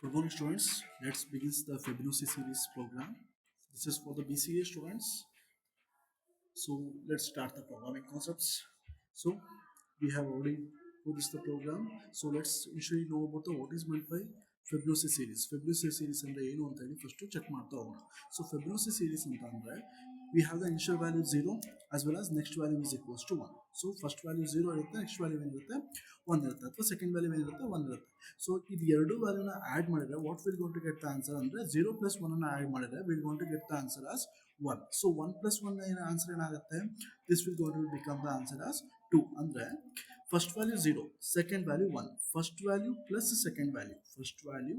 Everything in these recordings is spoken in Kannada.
Good morning, students. Let's begin the Fibonacci series program. This is for the BCA students. So let's start the programming concepts. So we have already put this the program. So let's initially know about the what is meant by Fibonacci series. Fibonacci series ಅಂದ್ರೆ ಏನು ಅಂತ ಹೇಳಿ ಫಸ್ಟ್ ಚೆಕ್ ಮಾಡ್ತಾ ಹೋಗೋಣ. So Fibonacci series ಅಂತ ಅಂದ್ರೆ we have the initial value 0 as well as next value is equals to 1. So first value 0 ಇರುತ್ತೆ, next value ಏನಿರುತ್ತೆ 1 ಇರುತ್ತೆ, ಅಥವಾ ಸೆಕೆಂಡ್ ವ್ಯಾಲ್ಯೂ ಏನಿರುತ್ತೆ 1 ಇರುತ್ತೆ. ಸೊ ಇದು ಎರಡು ವ್ಯಾಲ್ಯೂನ ಆಡ್ ಮಾಡಿದ್ರೆ what will gonna to get the answer ಅಂದ್ರೆ 0 ಪ್ಲಸ್ 1 ಅನ್ನ ಆಡ್ ಮಾಡಿದ್ರೆ will gonna to get the answer as 1. So 1 plus 1 answer ಏನಾಗುತ್ತೆ, this will gonna to become the answer as 2. ಅಂದ್ರೆ first value 0, second value 1, first value plus second value, first value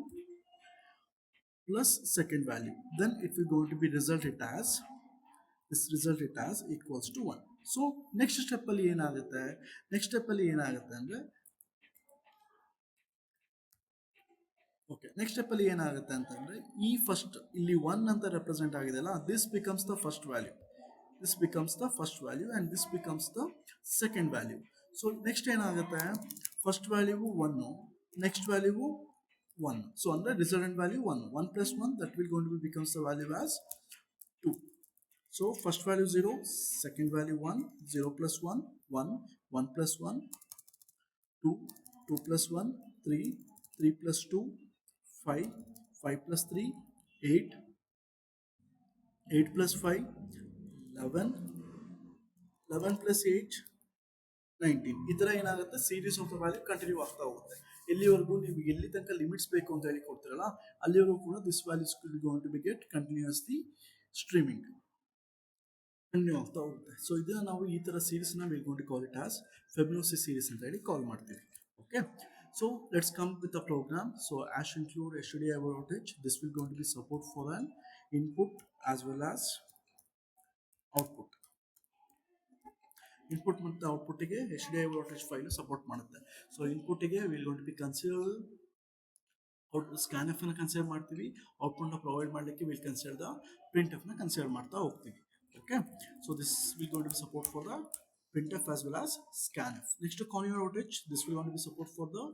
plus second value, then it will going to be result it as equals to 1. So next step ಅಲ್ಲಿ ಏನಾಗುತ್ತೆ, ಅಂದ್ರೆ ಓಕೆ, ನೆಕ್ಸ್ಟ್ ಸ್ಟೆಪ್ ಅಲ್ಲಿ ಏನಾಗುತ್ತೆ ಅಂತಂದ್ರೆ ಈ ಫಸ್ಟ್ ಇಲ್ಲಿ 1 ಅಂತ ರೆಪ್ರೆಸೆಂಟ್ ಆಗಿದೆಯಲ್ಲ, this becomes the first value, and this becomes the second value. So next ಏನಾಗುತ್ತೆ, first value 1, next value 1. So ಅಂದ್ರೆ resultant value 1 plus 1 that will gonna to be becomes the value as 2. So first value 0, second value 1, 0 plus 1, 1, 1 plus 1, 2, 2 plus 1, 3, 3 plus 2, 5, 5 plus 3, 8, 8 plus 5, 11, 11 plus 8, 19. ಈ ಥರ ಏನಾಗುತ್ತೆ, series of the value continue ಆಗ್ತಾ ಹೋಗುತ್ತೆ. ಎಲ್ಲಿವರೆಗೂ ನೀವು ಎಲ್ಲಿ ತನಕ ಲಿಮಿಟ್ಸ್ ಬೇಕು ಅಂತ ಹೇಳಿ ಕೊಡ್ತೀರಲ್ಲ, ಅಲ್ಲಿವರೆಗೂ ಕೂಡ this values going to be get continuously streaming continue ಆಗ್ತಾ ಹೋಗುತ್ತೆ. ಸೊ ಇದನ್ನ ನಾವು ಈ ಥರ ಸೀರೀಸ್ನ will gonna to call it as Fibonacci series ಅಂತ ಹೇಳಿ ಕಾಲ್ ಮಾಡ್ತೀವಿ. Okay, so let's come with a program. So hash include STDI voltage, this will gonna to be support for an input as well as output. Input ಮತ್ತು ಔಟ್ಪುಟ್ಟಿಗೆ ಎಸ್ಟಿಡಿಐ ವೋಲ್ಟೇಜ್ ಫೈಲ್ ಸಪೋರ್ಟ್ ಮಾಡುತ್ತೆ. ಸೊ ಇನ್ಪುಟ್ಟಿಗೆ will gonna to B consider scanf ನ ಕನ್ಸಿಡರ್ ಮಾಡ್ತೀವಿ, ಔಟ್ಪುಟ್ನ ಪ್ರೊವೈಡ್ ಮಾಡಲಿಕ್ಕೆ ವಿಲ್ ಕನ್ಸಿಡರ್ ದ ಪ್ರಿಂಟ್ಎಫ್ ನ ಕನ್ಸಿಡರ್ ಮಾಡ್ತಾ ಹೋಗ್ತೀವಿ. Okay, so this will going to be support for the printf as well as scanf. Next conveyor outage, this will going to be support for the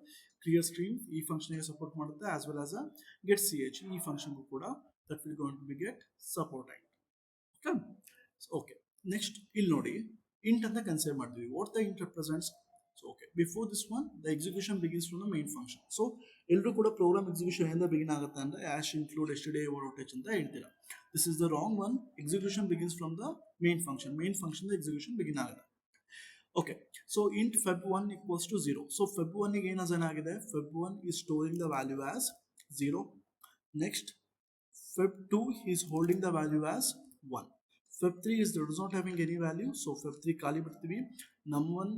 clear stream. E function ಗೆ support ಮಾಡುತ್ತೆ as well as a get ch. E function ಕೂಡ that will going to be get supported. Okay, so okay, next ಇಲ್ಲಿ ನೋಡಿ int ಅಂತ ಕನ್ಸಿಡರ್ ಮಾಡ್ತೀವಿ. What the int represents. So okay, before this one the execution begins from the main function. So ಎಲ್ಲರೂ ಕೂಡ ಪ್ರೋಗ್ರಾಮ್ ಎಕ್ಸಿಕ್ಯೂಷನ್ ಇಂದ ಬಿಗಿನ್ ಆಗುತ್ತೆ ಅಂದ್ರೆ ಆಶ್ ಇನ್ಕ್ಲೂಡ್ ಎಸ್ಟಿಡಿಐ ವೋಲ್ಟೇಜ್ ಅಂತ ಹೇಳ್ತೀರಾ. This is the wrong one. Execution begins from the main function. Main function the execution begin ಆಗುತ್ತೆ. Okay, so int feb1 equals to 0. So feb1 ಗೆ ಏನು ಅಸೈನ್ ಆಗಿದೆ, feb1 is storing the value as 0. Next feb2 is holding the value as 1. feb3 is does not having any value, so feb3 ಖಾಲಿ ಬಿಡ್ತೀವಿ. num1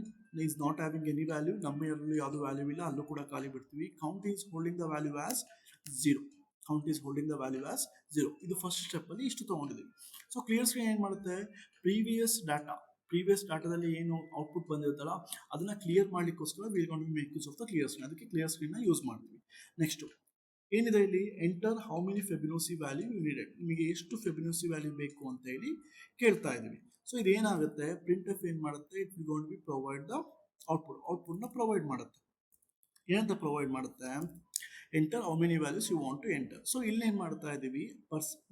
is not having any value, num2 ಯಾವುದು ವ್ಯಾಲ್ಯೂ ಇಲ್ಲ, ಅಲ್ಲೂ ಕೂಡ ಖಾಲಿ ಬಿಡ್ತೀವಿ. count is holding the value as 0. ಇದು ಫಸ್ಟ್ ಸ್ಟೆಪ್ ಅಲ್ಲಿ ಇಷ್ಟು ತಗೊಂಡಿದ್ದೀವಿ. ಸೊ ಕ್ಲಿಯರ್ ಸ್ಕ್ರೀನ್ ಏನ್ ಮಾಡುತ್ತೆ, ಪ್ರೀವಿಯಸ್ ಡಾಟಾದಲ್ಲಿ ಏನು ಔಟ್ಪುಟ್ ಬಂದಿರುತ್ತಲ್ಲ ಅದನ್ನ ಕ್ಲಿಯರ್ ಮಾಡ್ಲಿಕ್ಕೋಸ್ಕರ will gonna to make use of the clear screen. ಅದಕ್ಕೆ ಕ್ಲಿಯರ್ ಸ್ಕ್ರೀನ್ ನ ಯೂಸ್ ಮಾಡ್ತೀವಿ. ನೆಕ್ಸ್ಟ್ ಏನಿದೆ ಇಲ್ಲಿ, enter how many Fibonacci value you needed, ನಿಮಗೆ ಎಷ್ಟು ಫೆಬಿನೋಸಿ ವ್ಯಾಲ್ಯೂ ಬೇಕು ಅಂತ ಹೇಳಿ ಕೇಳ್ತಾ ಇದೀವಿ. ಸೊ ಇದೇನಾಗುತ್ತೆ, ಪ್ರಿಂಟ್ ಎಫ್ ಏನ್ ಮಾಡುತ್ತೆ, it will gonna to be provide the output ನ ಪ್ರೊವೈಡ್ ಮಾಡುತ್ತೆ. ಏನಂತ ಪ್ರೊವೈಡ್ ಮಾಡುತ್ತೆ, enter how many values you want to enter. So ಇಲ್ಲಿ ಏನ್ ಮಾಡ್ತಾ ಇದೀವಿ,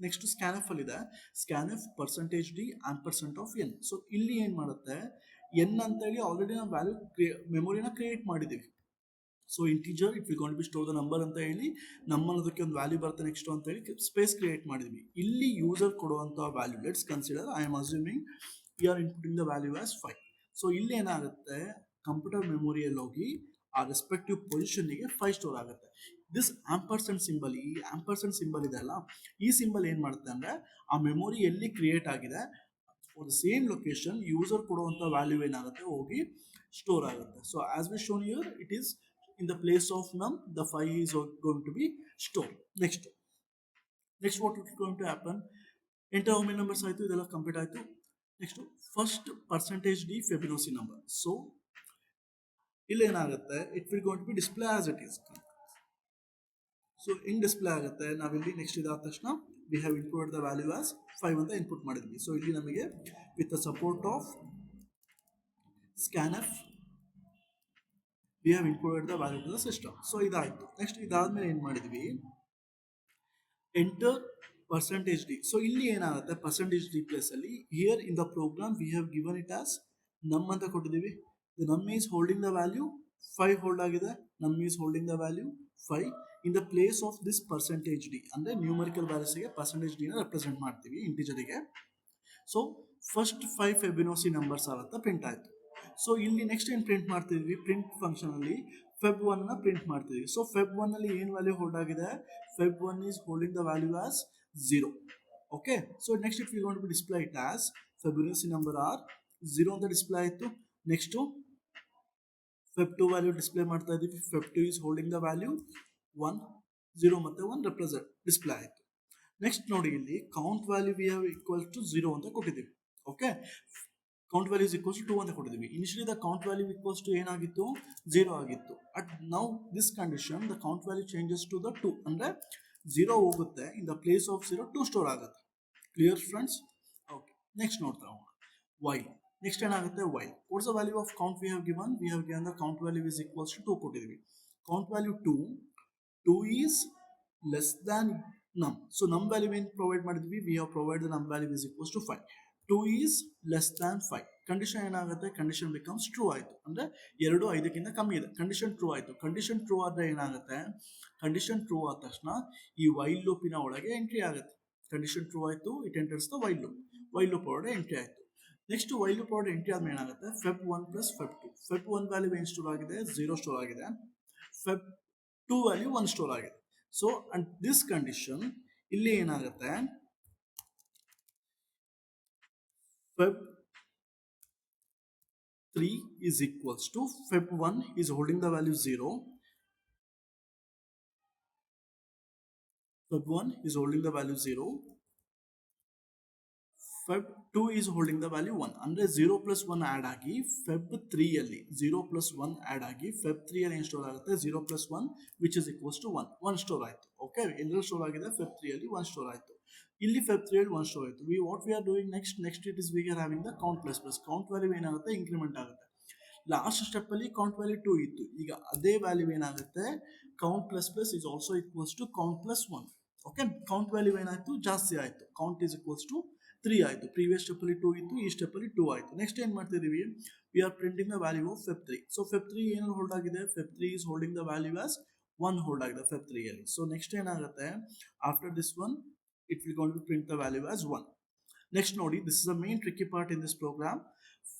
ನೆಕ್ಸ್ಟ್ ಸ್ಕ್ಯಾನ್ಎಫ್ ಅಲ್ಲಿ ಇದೆ, scan F percentage D ampersand of N. So ಇಲ್ಲಿ ಏನ್ ಮಾಡುತ್ತೆ, ಎನ್ ಅಂತ ಹೇಳಿ ಆಲ್ರೆಡಿ ನಾವು ವ್ಯಾಲ್ಯೂ ಮೆಮೊರಿನ ಕ್ರಿಯೇಟ್ ಮಾಡಿದೀವಿ. So integer it will gonna to be store the number ಅಂತ ಹೇಳಿ ನಮ್ಮ ಅನ್ನೋದಕ್ಕೆ ಒಂದು ವ್ಯಾಲ್ಯೂ ಬರುತ್ತೆ ನೆಕ್ಸ್ಟ್ ಅಂತ ಹೇಳಿ ಸ್ಪೇಸ್ ಕ್ರಿಯೇಟ್ ಮಾಡಿದ್ವಿ. ಇಲ್ಲಿ ಯೂಸರ್ ಕೊಡುವಂತ value, let's consider I am assuming you are inputting the value as 5. So ಇಲ್ಲಿ ಏನಾಗುತ್ತೆ, ಕಂಪ್ಯೂಟರ್ ಮೆಮೊರಿಯಲ್ಲಿ ಹೋಗಿ ಆ ರೆಸ್ಪೆಕ್ಟಿವ್ ಪೊಸಿಷನ್ಗೆ 5 ಸ್ಟೋರ್ ಆಗುತ್ತೆ. ದಿಸ್ ಆಂಪರ್ಸೆಂಟ್ ಸಿಂಬಲ್, ಈ ಆಂಪರ್ಸೆಂಟ್ ಸಿಂಬಲ್ ಇದೆ ಅಲ್ಲ, ಈ ಸಿಂಬಲ್ ಏನ್ ಮಾಡುತ್ತೆ ಅಂದ್ರೆ ಆ ಮೆಮೊರಿ ಎಲ್ಲಿ ಕ್ರಿಯೇಟ್ ಆಗಿದೆ for the same location user ಕೊಡುವಂತ ವ್ಯಾಲ್ಯೂ ಏನಾಗುತ್ತೆ ಹೋಗಿ ಸ್ಟೋರ್ ಆಗುತ್ತೆ. So as we shown here, it is in the place of num, the 5 is going to be stored. Next what is going to happen, enter how many numbers ಆಯ್ತು, ಇದೆಲ್ಲ ಕಂಪ್ಲೀಟ್ ಆಯ್ತು. Next first percentage D Fibonacci number. So ಇಲ್ಲಿ ಏನಾಗುತ್ತೆ, it will going to be display as it is. So ಹಿಂಗ್ ಡಿಸ್ಪ್ಲೇ ಆಗುತ್ತೆ. ನಾವಿಲ್ಲಿ ನೆಕ್ಸ್ಟ್ ಇದಾದ ತಕ್ಷಣ we have input the value as 5 ಅಂತ ಇನ್ಪುಟ್ ಮಾಡಿದ್ವಿ. ಸೊ ಇಲ್ಲಿ ನಮಗೆ with the support of scan F we have included the value to the system. So ಇದಾಯಿತು. ನೆಕ್ಸ್ಟ್ ಇದಾದ್ಮೇಲೆ ಏನು ಮಾಡಿದ್ವಿ, ಎಂಟರ್ ಪರ್ಸೆಂಟೇಜ್ ಡಿ. ಸೊ ಇಲ್ಲಿ ಏನಾಗುತ್ತೆ, ಪರ್ಸೆಂಟೇಜ್ ಡಿ ಪ್ಲೇಸ್ ಅಲ್ಲಿ here in the program we have given it as num ಅಂತ ಕೊಟ್ಟಿದ್ದೀವಿ. The num is holding the value 5 hold ಆಗಿದೆ. Num is holding the value 5 in the place of this percentage d. ಅಂದ್ರೆ ನ್ಯೂಮರಿಕಲ್ ವ್ಯಾಲ್ಯೂಸ್ಗೆ ಪರ್ಸೆಂಟೇಜ್ ಡಿ ನ ರೆಪ್ರೆಸೆಂಟ್ ಮಾಡ್ತೀವಿ ಇಂಟಿಜರಿಗೆ. ಸೊ ಫಸ್ಟ್ 5 ಫೆಬಿನೋಸಿ ನಂಬರ್ಸ್ ಅಂತ ಪ್ರಿಂಟ್ ಆಯ್ತು. ಸೊ ಇಲ್ಲಿ ನೆಕ್ಸ್ಟ್ ಏನು ಪ್ರಿಂಟ್ ಮಾಡ್ತಿದ್ವಿ, ಪ್ರಿಂಟ್ ಫಂಕ್ಷನ್ ಅಲ್ಲಿ ಫೆಬ್ 1 ನ ಪ್ರಿಂಟ್ ಮಾಡ್ತಿದ್ವಿ. ಸೊ ಫೆಬ್ 1 ಅಲ್ಲಿ ಏನು ವ್ಯಾಲ್ಯೂ ಹೋಲ್ಡ್ ಆಗಿದೆ, Feb 1 is holding the value as 0. Okay, so next if we want to display it as Fibonacci number are 0 ಅಂತ ಡಿಸ್ಪ್ಲೇ ಆಯಿತು. ನೆಕ್ಸ್ಟ್ ಫೆಬ್ 2 ವ್ಯಾಲ್ಯೂ ಡಿಸ್ಪ್ಲೇ ಮಾಡ್ತಾ ಇದೀವಿ. Feb 2 is holding the value 1, 0 ಮತ್ತೆ 1 ರೆಪ್ರೆಸೆಂಟ್ ಡಿಸ್ಪ್ಲೇ ಆಯಿತು. ನೆಕ್ಸ್ಟ್ ನೋಡಿ ಇಲ್ಲಿ count value we have equal to 0 ಅಂತ ಕೊಟ್ಟಿದ್ದೀವಿ. Okay, count value is equals to 2 ಅಂತ ಕೊಟ್ಟಿದ್ದೀವಿ. Initially the count value equals to ಏನಾಗಿತ್ತು, 0 ಆಗಿತ್ತು. At now this condition the count value changes to the 2, ಅಂದ್ರೆ 0 ಹೋಗುತ್ತೆ, in the place of 0 2 store ಆಗುತ್ತೆ. Clear friends? ಓಕೆ, ನೆಕ್ಸ್ಟ್ ನೋಡ್ತಾ ಹೋಗೋಣ. ವೈಲ್. ನೆಕ್ಸ್ಟ್ ಏನಾಗುತ್ತೆ, while. What's the value of count we have given, we have given the count value is equals to 2 ಕೊಟ್ಟಿದ್ದೀವಿ. Count value 2 is less than num. So num value ಏನು ಪ್ರೊವೈಡ್ ಮಾಡಿದ್ವಿ, we have provide the num value is equals to 5. 2 is less than 5. Condition ಏನಾಗುತ್ತೆ, ಕಂಡೀಷನ್ ಬಿಕಮ್ಸ್ ಟ್ರೂ ಆಯಿತು. ಅಂದರೆ 2 5ಕ್ಕಿಂತ ಕಮ್ಮಿ ಇದೆ. ಕಂಡೀಷನ್ ಟ್ರೂ ಆಯಿತು. ಕಂಡೀಷನ್ ಟ್ರೂ ಆದರೆ ಏನಾಗುತ್ತೆ, ಕಂಡೀಷನ್ ಟ್ರೂ ಆದ ತಕ್ಷಣ ಈ ವೈಲ್ ಲೂಪಿನ ಒಳಗೆ ಎಂಟ್ರಿ ಆಗುತ್ತೆ. ಕಂಡೀಷನ್ ಟ್ರೂ ಆಯಿತು, it enters the while loop. While loop ಒಳಗೆ ಎಂಟ್ರಿ ಆಯಿತು. ನೆಕ್ಸ್ಟ್ ವೈಲ್ ಲೂಪ್ ಒಳಗೆ ಎಂಟ್ರಿ ಆದ್ಮೇಲೆ ಏನಾಗುತ್ತೆ, Feb 1 plus Feb 2. Feb 1 value ಏನು ಸ್ಟೋರ್ ಆಗಿದೆ, 0 ಸ್ಟೋರ್ ಆಗಿದೆ. ಫೆಬ್ 2 ವ್ಯಾಲ್ಯೂ 1 ಸ್ಟೋರ್ ಆಗಿದೆ. ಸೊ ಅಂಡ್ ದಿಸ್ ಕಂಡೀಷನ್ ಇಲ್ಲಿ ಏನಾಗುತ್ತೆ, Feb 3 is equals to feb 1 is holding the value 0. Feb 1 is holding the value 0. Feb 2 is holding the value 1. ಅಂದ್ರೆ 0 plus 1 ಆಡ್ ಆಗಿ ಫೆಬ್ 3 ಅಲ್ಲಿ 0 plus 1 ಆಡ್ ಆಗಿ ಫೆಬ್ 3 ಅಲ್ಲಿ ಏನು ಸ್ಟೋರ್ ಆಗುತ್ತೆ, 0 plus 1 which is equals to 1. 1 store ಆಯಿತು. ಓಕೆ, ಎಲ್ಲರೂ ಸ್ಟೋರ್ ಆಗಿದೆ, ಫೆಬ್ 3 ಅಲ್ಲಿ 1 ಸ್ಟೋರ್ ಆಯಿತು. ಇಲ್ಲಿ ಫೆಬ್ 3 ಅಲ್ಲಿ 1 ಸ್ಟೋರ್ ಆಯಿತು. What we are doing next it is we are having the count plus plus. Count value ಏನಾಗುತ್ತೆ, ಇಂಕ್ರಿಮೆಂಟ್ ಆಗುತ್ತೆ. ಲಾಸ್ಟ್ ಸ್ಟೆಪ್ ಅಲ್ಲಿ ಕೌಂಟ್ ವ್ಯಾಲ್ಯೂ 2 ಇತ್ತು. ಈಗ ಅದೇ ವ್ಯಾಲ್ಯೂ ಏನಾಗುತ್ತೆ, count plus plus is also equals to count plus 1. Okay, count value ಏನಾಯ್ತು, ಜಾಸ್ತಿ ಆಯಿತು. ಕೌಂಟ್ ಇಸ್ ಈಕ್ವಲ್ಸ್ ಟು 3 ಆಯಿತು. ಪ್ರೀವಿಯಸ್ ಸ್ಟೆಪ್ ಅಲ್ಲಿ 2 ಇತ್ತು, ಈ ಸ್ಟೆಪ್ ಅಲ್ಲಿ 2 ಆಯಿತು. ನೆಕ್ಸ್ಟ್ ಏನು ಮಾಡ್ತಿದ್ದೀವಿ, we are printing the value of fib 3. So fib 3 ಏನು ಹೋಲ್ಡ್ ಆಗಿದೆ, fib 3 is holding the value as 1 hold ಆಗಿದೆ ಫೆಬ್ 3 ಅಲ್ಲಿ. ಸೊ ನೆಕ್ಸ್ಟ್ ಏನಾಗುತ್ತೆ, after this one it will gonna to print the value as 1. Next ನೋಡಿ, this is the main tricky part in this program.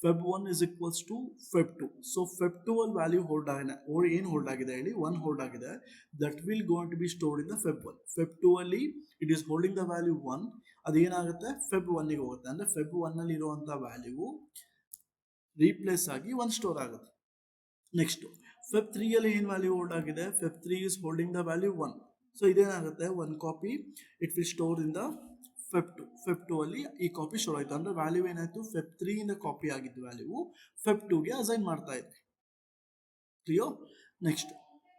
Fib 1 is equals to fib 2. So fib 2 ಅಲ್ಲಿ ವ್ಯಾಲ್ಯೂ ಹೋಲ್ಡ್ ಆಗಿದೆ, ಏನು ಹೋಲ್ಡ್ ಆಗಿದೆ ಹೇಳಿ, 1 ಹೋಲ್ಡ್ ಆಗಿದೆ. That will going to be stored in the fib 1. Fib 2 ಅಲ್ಲಿ it is holding the value 1. ಅದೇನಾಗುತ್ತೆ, ಫೆಬ್ 1ಗೆ ಹೋಗುತ್ತೆ. ಅಂದರೆ ಫೆಬ್ 1 ಅಲ್ಲಿ ಇರುವಂಥ ವ್ಯಾಲ್ಯೂ ರೀಪ್ಲೇಸ್ ಆಗಿ 1 ಸ್ಟೋರ್ ಆಗುತ್ತೆ. ನೆಕ್ಸ್ಟ್ ಫೆಬ್ 3 ಅಲ್ಲಿ ಏನು ವ್ಯಾಲ್ಯೂ ಹೋಲ್ಡ್ ಆಗಿದೆ, fib 3 is holding the value 1. So ಇದೇನಾಗುತ್ತೆ, 1 copy it will store in the fib 2. Fib 2 ಅಲ್ಲಿ ಈ ಕಾಪಿ ಸ್ಟೋರ್ ಆಯಿತು. ಅಂದರೆ ವ್ಯಾಲ್ಯೂ ಏನಾಯಿತು, ಫೆಬ್ 3 ಇಂದ ಕಾಪಿ ಆಗಿದ್ದು ವ್ಯಾಲ್ಯೂ ಫೆಬ್ 2ಗೆ ಅಸೈನ್ ಮಾಡ್ತಾ ಇದ್ವಿ. ಕ್ಲಿಯರ್? ನೆಕ್ಸ್ಟ್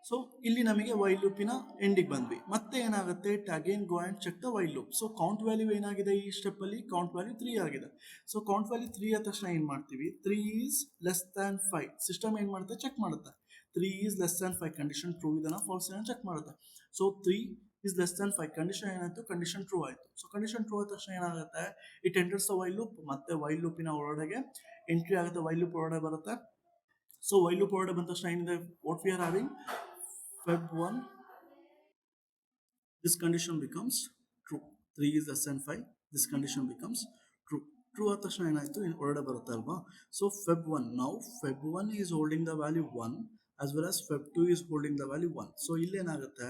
ಸೊ ಇಲ್ಲಿ ನಮಗೆ ವೈಲ್ ಲೂಪಿನ ಎಂಡಿಗೆ ಬಂದ್ವಿ. ಮತ್ತೆ ಏನಾಗುತ್ತೆ, it again go and check the while loop. So count value ಏನಾಗಿದೆ, ಈ ಸ್ಟೆಪ್ ಅಲ್ಲಿ ಕೌಂಟ್ ವ್ಯಾಲ್ಯೂ 3 ಆಗಿದೆ. ಸೊ ಕೌಂಟ್ ವ್ಯಾಲ್ಯೂ 3 ಆದ ತಕ್ಷಣ ಏನು ಮಾಡ್ತೀವಿ, 3 ಈಸ್ ಲೆಸ್ ದ್ಯಾನ್ 5. ಸಿಸ್ಟಮ್ ಏನು ಮಾಡುತ್ತೆ, ಚೆಕ್ ಮಾಡುತ್ತೆ. 3 is less than 5 condition true ಇದನ್ನ ಫಾಲ್ಸ್ ಏನೋ ಚೆಕ್ ಮಾಡುತ್ತೆ. So 3 is less than 5 condition ಏನಾಯ್ತು, ಕಂಡೀಷನ್ ಟ್ರೂ ಆಯಿತು. ಸೊ ಕಂಡೀಷನ್ ಟ್ರೂ ಆದ ತಕ್ಷಣ ಏನಾಗುತ್ತೆ, it enters the while loop. ಮತ್ತೆ ವೈಲ್ ಲೂಪಿನ ಒಳಗಡೆ ಎಂಟ್ರಿ ಆಗುತ್ತೆ, ವೈಲ್ ಲೂಪ್ ಒಳಗಡೆ ಬರುತ್ತೆ. ಸೊ ವೈಲ್ ಲೂಪ್ ಒಳಗಡೆ ಬಂದ ತಕ್ಷಣ ಏನಿದೆ, what we are having, Feb 1 this condition becomes true. 3 is less than 5, this condition becomes true. True ಆದ ತಕ್ಷಣ ಏನಾಯಿತು, ಹೊರಗಡೆ ಬರುತ್ತೆ ಅಲ್ವಾ. ಸೊ ಫೆಬ್ 1, ನಾವು fib 1 is holding the value 1 as well as fib 2 is holding the value 1. So ಇಲ್ಲೇನಾಗುತ್ತೆ,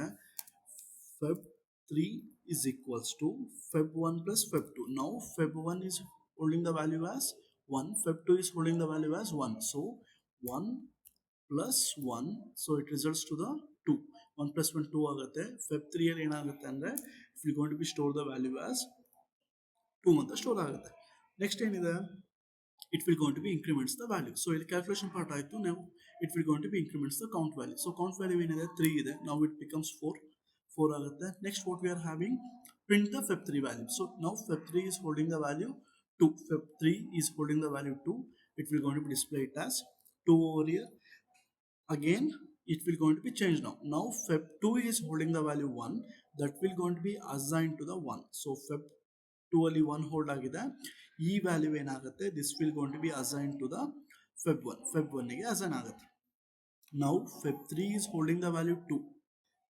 Feb 3 is equals to Feb 1 plus Feb 2. Now Feb 1 is holding the value as 1. Feb 2 is holding the value as 1. So 1 plus 1. So it results to the 2. 1 plus 1 2 ಆಗುತ್ತೆ. Feb 3 ಅಲ್ಲಿ ಏನಾಗುತ್ತೆ ಅಂದರೆ, if we going to be store the value as 2 ಅಂತ ಸ್ಟೋರ್ ಆಗುತ್ತೆ. ನೆಕ್ಸ್ಟ್ ಏನಿದೆ, it will going to be increments the value. So ಇಲ್ಲಿ calculation part ಆಯಿತು. ನಾವು it will going to be increments the count value. So count value ಏನಿದೆ, 3 ಇದೆ. Now it becomes 4 ಆಗುತ್ತೆ. Next what we are having, print the Feb 3 value. So ನಾವು Feb 3 is holding the value 2. Feb 3 is holding the value 2. It will going to be display it as 2 over here. again it will going to be changed now. Now feb2 is holding the value 1, that will going to be assigned to the 1. So feb2 ಅಲ್ಲಿ 1 ಹೋಲ್ಡ್ ಆಗಿದೆ, ಈ ವ್ಯಾಲ್ಯೂ ಏನಾಗುತ್ತೆ, this will going to be assign to the fib one ಗೆ ಅಸೈನ್ ಆಗುತ್ತೆ. ನೌ ಫೆಬ್3 is holding the value 2,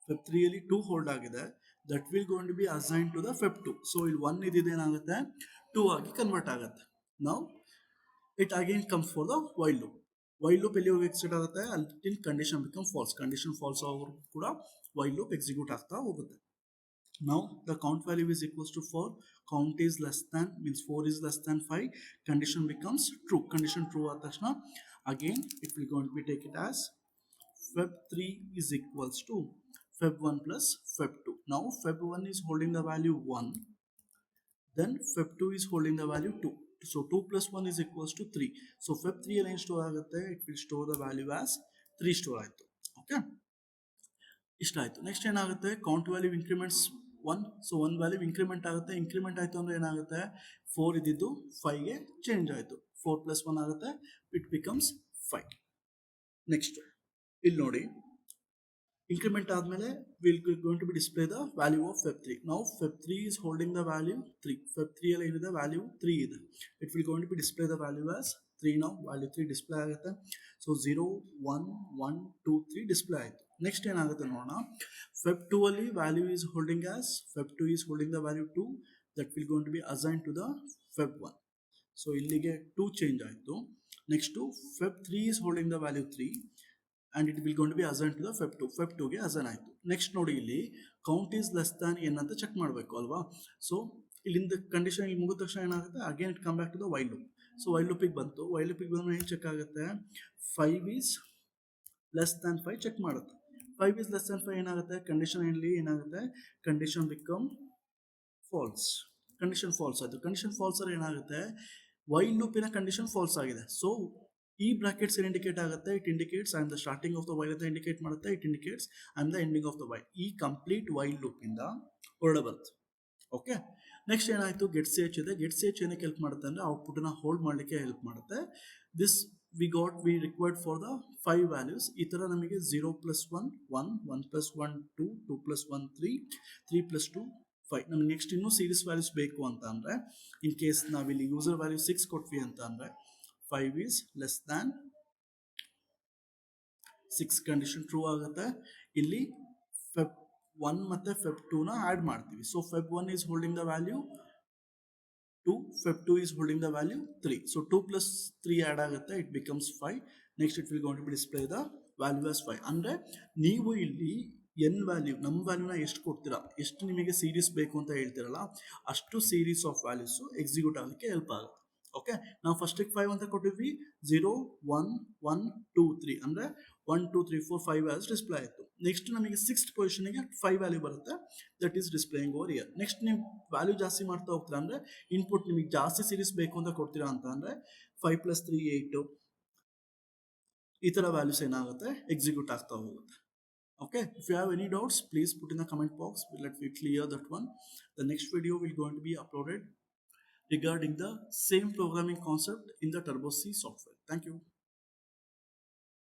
ಫೆಬ್3 ಅಲ್ಲಿ 2 ಹೋಲ್ಡ್ ಆಗಿದೆ, that will going to be assign to the fib two. So ಇಲ್ಲಿ 1 ಇದ್ದಿದ್ದು ಏನಾಗುತ್ತೆ 2 ಆಗಿ ಕನ್ವರ್ಟ್ ಆಗುತ್ತೆ. Now it again comes for the while loop. While loop ಎಲ್ಲಿ ಹೋಗಿ ಎಕ್ಸಿಕ್ಯೂಟ್ ಆಗುತ್ತೆ, until condition become false. Condition false ಆಗೋರು ಕೂಡ while loop execute ಆಗ್ತಾ ಹೋಗುತ್ತೆ. Now the count value is equals to 4. Count is less than, means 4 is less than 5. Condition becomes true. Condition true ಆದ ತಕ್ಷಣ again it will going to be take it as feb3 is equals to feb1 plus feb2. Now feb1 is holding the value 1, then feb2 is holding the value 2. So 2 plus 1 is equals to 3. So feb3 ಅಲ್ಲಿ store ಆಗುತ್ತೆ, it will store the value as 3 store ಆಯಿತು. ಓಕೆ, ಇಷ್ಟ ಆಯಿತು. ನೆಕ್ಸ್ಟ್ ಏನಾಗುತ್ತೆ, count value increments 1. So 1 value increment ಆಗುತ್ತೆ. ಇನ್ಕ್ರಿಮೆಂಟ್ ಆಯಿತು ಅಂದರೆ ಏನಾಗುತ್ತೆ, 4 ಇದ್ದಿದ್ದು 5ಗೆ ಚೇಂಜ್ ಆಯಿತು. 4 plus 1 ಆಗುತ್ತೆ, ಇಟ್ ಬಿಕಮ್ಸ್ 5. ನೆಕ್ಸ್ಟ್ ಇಲ್ಲಿ ನೋಡಿ, increment ಆದ್ಮೇಲೆ will going to be display the value of feb3. Now feb3 is holding the value 3. feb3 ಅಲ್ಲಿ ಏನಿದೆ value 3 ಇದೆ, it will going to be display the value as 3. now value 3 display ಆಗುತ್ತೆ. ಸೊ 0 1 1 2 3 display ಆಯಿತು. ನೆಕ್ಸ್ಟ್ ಏನಾಗುತ್ತೆ ನೋಡೋಣ, feb2 ಅಲ್ಲಿ value is holding as, feb2 is holding the value 2, that will going to be assigned to the feb1. So ಇಲ್ಲಿಗೆ 2 ಚೇಂಜ್ ಆಯಿತು. Next feb3 is holding the value 3 and it will going to be assigned to the feb2 ಗೆ ಅಸೈನ್ ಆಯಿತು. ನೆಕ್ಸ್ಟ್ ನೋಡಿ, ಇಲ್ಲಿ count is less than N ಅಂತ ಚೆಕ್ ಮಾಡಬೇಕು ಅಲ್ವಾ. ಸೊ ಇಲ್ಲಿಂದ ಕಂಡೀಷನ್ ಇಲ್ಲಿ ಮುಗಿದ ತಕ್ಷಣ ಏನಾಗುತ್ತೆ, again it come back to the while loop. So while ಲೂಪಿಗೆ ಬಂತು, ವೈಲ್ ಲೂಪಿಗೆ ಬಂದ್ರೆ ಏನು ಚೆಕ್ ಆಗುತ್ತೆ, 5 ಈಸ್ ಲೆಸ್ ದ್ಯಾನ್ 5 ಚೆಕ್ ಮಾಡುತ್ತೆ. 5 ಈಸ್ ಲೆಸ್ ದ್ಯಾನ್ 5 ಏನಾಗುತ್ತೆ, ಕಂಡೀಷನ್ ಇಲ್ಲಿ ಏನಾಗುತ್ತೆ, condition become false. Condition false ಆಯಿತು. ಕಂಡೀಷನ್ ಫಾಲ್ಸ್ ಅಲ್ಲಿ ಏನಾಗುತ್ತೆ, ವೈಲ್ ಲೂಪಿನ ಕಂಡೀಷನ್ ಫಾಲ್ಸ್ ಆಗಿದೆ. ಸೊ ಈ ಬ್ರಾಕೆಟ್ಸ್ ಏನು ಇಂಡಿಕೇಟ್ ಆಗುತ್ತೆ, it indicates I am the starting of the while ಅಂತ ಇಂಡಿಕೇಟ್ ಮಾಡುತ್ತೆ. It indicates I am the ending of the while. ಈ ಕಂಪ್ಲೀಟ್ ವೈಲ್ ಲೂಪ್ ಇಂದ ಹೊರಡೆ ಬರುತ್ತೆ. ಓಕೆ, ನೆಕ್ಸ್ಟ್ ಏನಾಯಿತು, ಗೆಟ್ ಸಿ ಎಚ್ ಇದೆ. ಗೆಟ್ ಸಿ ಎಚ್ ಏನಕ್ಕೆ ಹೆಲ್ಪ್ ಮಾಡುತ್ತೆ ಅಂದರೆ ಔಟ್ಪುಟ್ನ ಹೋಲ್ಡ್ ಮಾಡಲಿಕ್ಕೆ ಹೆಲ್ಪ್ ಮಾಡುತ್ತೆ. This we required for the 5 values. ಈ ಥರ ನಮಗೆ 0 plus 1 1, 1 plus 1 2, 2 plus 1 3, 3 plus 2 5. ನಮ್ಗೆ ನೆಕ್ಸ್ಟ್ ಇನ್ನೂ ಸೀರೀಸ್ ವ್ಯಾಲ್ಯೂಸ್ ಬೇಕು ಅಂತ ಅಂದರೆ, ಇನ್ ಕೇಸ್ ನಾವಿಲ್ಲಿ ಯೂಸರ್ ವ್ಯಾಲ್ಯೂ 6 ಕೊಟ್ವಿ ಅಂತ ಅಂದರೆ 5 is less than 6 condition true ಆಗುತ್ತೆ. ಇಲ್ಲಿ feb1 ಮತ್ತೆ feb2 ನ ಆಡ್ ಮಾಡ್ತೀವಿ. So feb1 is holding the value 2, feb2 is holding the value 3. So 2 plus 3 add ಆಗುತ್ತೆ, it becomes 5. Next it will going to be display the value as 5. ಅಂದರೆ ನೀವು ಇಲ್ಲಿ ಎನ್ ವ್ಯಾಲ್ಯೂ, ನಮ್ಮ ವ್ಯಾಲ್ಯೂನ ಎಷ್ಟು ಕೊಡ್ತೀರಾ, ಎಷ್ಟು ನಿಮಗೆ ಸೀರೀಸ್ ಬೇಕು ಅಂತ ಹೇಳ್ತೀರಲ್ಲ, ಅಷ್ಟು ಸೀರೀಸ್ ಆಫ್ ವ್ಯಾಲ್ಯೂಸು ಎಕ್ಸಿಕ್ಯೂಟ್ ಆಗಲಿಕ್ಕೆ ಹೆಲ್ಪ್ ಆಗುತ್ತೆ. ಓಕೆ, ನಾವು ಫಸ್ಟಿಗೆ 5 ಅಂತ ಕೊಟ್ಟಿದ್ವಿ, 0 1 1 2 3 ಅಂದರೆ 1 2 3 4 5 ವ್ಯಾಲ್ಯೂಸ್ ಡಿಸ್ಪ್ಲೇ ಆಯಿತು. ನೆಕ್ಸ್ಟ್ ನಮಗೆ 6th ಪೊಸಿಷನ್ಗೆ 5 ವ್ಯಾಲ್ಯೂ ಬರುತ್ತೆ, that is displaying over year. Next ನೀವು ವ್ಯಾಲ್ಯೂ ಜಾಸ್ತಿ ಮಾಡ್ತಾ ಹೋಗ್ತೀರಾ ಅಂದರೆ, ಇನ್ಪುಟ್ ನಿಮಗೆ ಜಾಸ್ತಿ ಸೀರೀಸ್ ಬೇಕು ಅಂತ ಕೊಡ್ತೀರಾ ಅಂತ ಅಂದರೆ 5 plus 3 8, ಈ ಥರ ವ್ಯಾಲ್ಯೂಸ್ ಏನಾಗುತ್ತೆ ಎಕ್ಸಿಕ್ಯೂಟ್ ಆಗ್ತಾ ಹೋಗುತ್ತೆ. Okay, if you have any doubts, please put in the comment box. Let me clear that one. The next video will going to be uploaded regarding the same programming concept in the Turbo C software. Thank you.